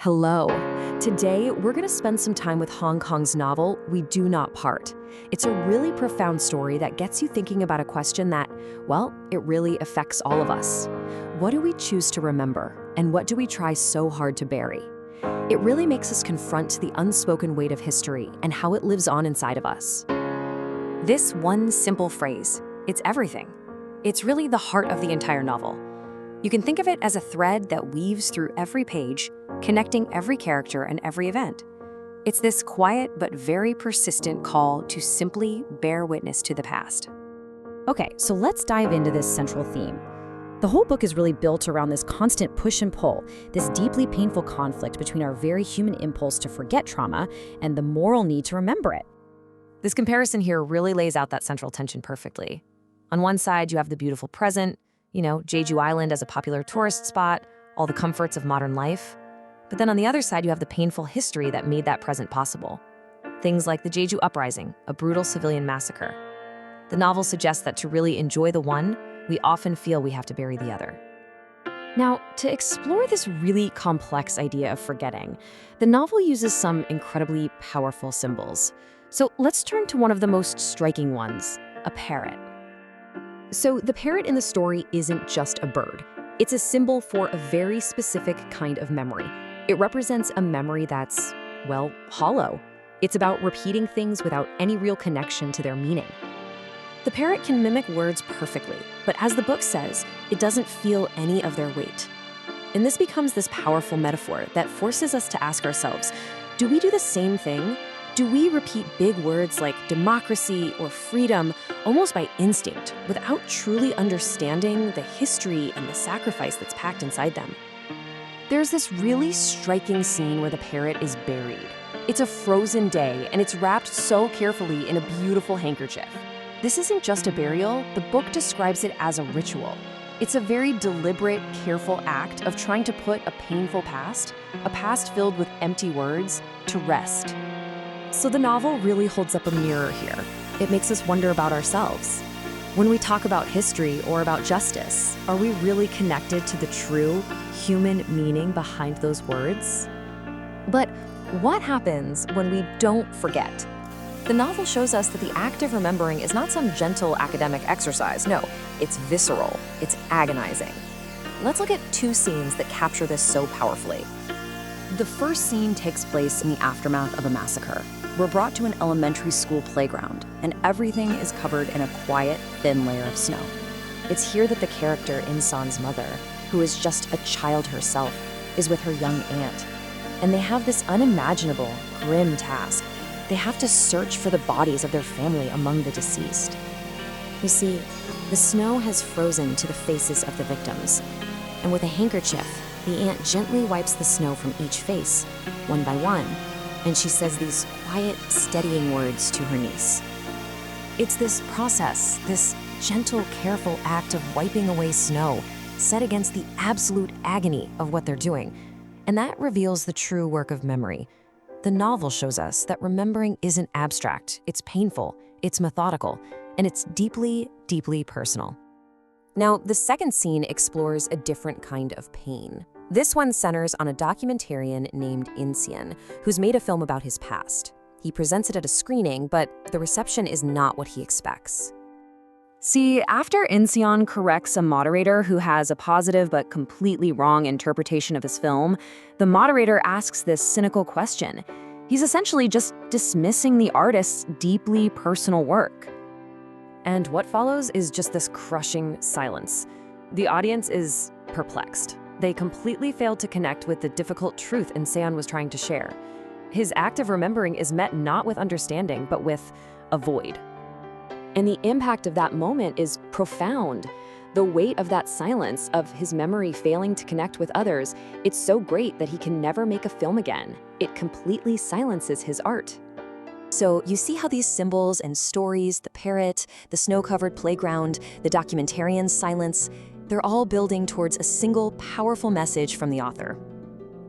Hello. Today, we're going to spend some time with Hong Kong's novel, We Do Not Part. It's a really profound story that gets you thinking about a question that, well, it really affects all of us. What do we choose to remember, and what do we try so hard to bury? It really makes us confront the unspoken weight of history and how it lives on inside of us. This one simple phrase, it's everything. It's really the heart of the entire novel. You can think of it as a thread that weaves through every page, connecting every character and every event. It's this quiet but very persistent call to simply bear witness to the past. Okay, so let's dive into this central theme. The whole book is really built around this constant push and pull, this deeply painful conflict between our very human impulse to forget trauma and the moral need to remember it. This comparison here really lays out that central tension perfectly. On one side, you have the beautiful present, Jeju Island as a popular tourist spot, all the comforts of modern life. But then on the other side, you have the painful history that made that present possible. Things like the Jeju Uprising, a brutal civilian massacre. The novel suggests that to really enjoy the one, we often feel we have to bury the other. Now, to explore this really complex idea of forgetting, the novel uses some incredibly powerful symbols. So let's turn to one of the most striking ones, a parrot. So the parrot in the story isn't just a bird. It's a symbol for a very specific kind of memory. It represents a memory that's, well, hollow. It's about repeating things without any real connection to their meaning. The parrot can mimic words perfectly, but as the book says, it doesn't feel any of their weight. And this becomes this powerful metaphor that forces us to ask ourselves, do we do the same thing? Do we repeat big words like democracy or freedom almost by instinct without truly understanding the history and the sacrifice that's packed inside them? There's this really striking scene where the parrot is buried. It's a frozen day, and it's wrapped so carefully in a beautiful handkerchief. This isn't just a burial, the book describes it as a ritual. It's a very deliberate, careful act of trying to put a painful past, a past filled with empty words, to rest. So the novel really holds up a mirror here. It makes us wonder about ourselves. When we talk about history or about justice, are we really connected to the true human meaning behind those words? But what happens when we don't forget? The novel shows us that the act of remembering is not some gentle academic exercise. No, it's visceral, it's agonizing. Let's look at two scenes that capture this so powerfully. The first scene takes place in the aftermath of a massacre. We're brought to an elementary school playground, and everything is covered in a quiet, thin layer of snow. It's here that the character In-san's mother, who is just a child herself, is with her young aunt. And they have this unimaginable, grim task. They have to search for the bodies of their family among the deceased. You see, the snow has frozen to the faces of the victims, and with a handkerchief, the aunt gently wipes the snow from each face, one by one, and she says these quiet, steadying words to her niece. It's this process, this gentle, careful act of wiping away snow, set against the absolute agony of what they're doing. And that reveals the true work of memory. The novel shows us that remembering isn't abstract, it's painful, it's methodical, and it's deeply, deeply personal. Now, the second scene explores a different kind of pain. This one centers on a documentarian named In-san, who's made a film about his past. He presents it at a screening, but the reception is not what he expects. See, after In-san corrects a moderator who has a positive but completely wrong interpretation of his film, the moderator asks this cynical question. He's essentially just dismissing the artist's deeply personal work. And what follows is just this crushing silence. The audience is perplexed. They completely failed to connect with the difficult truth In-san was trying to share. His act of remembering is met not with understanding, but with a void. And the impact of that moment is profound. The weight of that silence, of his memory failing to connect with others, it's so great that he can never make a film again. It completely silences his art. So you see how these symbols and stories, the parrot, the snow-covered playground, the documentarian's silence, they're all building towards a single, powerful message from the author.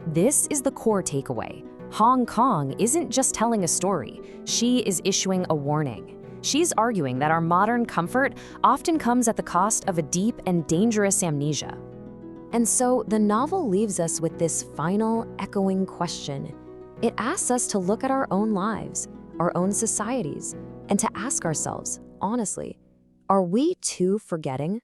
This is the core takeaway. Hong Kong isn't just telling a story. She is issuing a warning. She's arguing that our modern comfort often comes at the cost of a deep and dangerous amnesia. And so the novel leaves us with this final echoing question. It asks us to look at our own lives, our own societies, and to ask ourselves, honestly, are we too forgetting?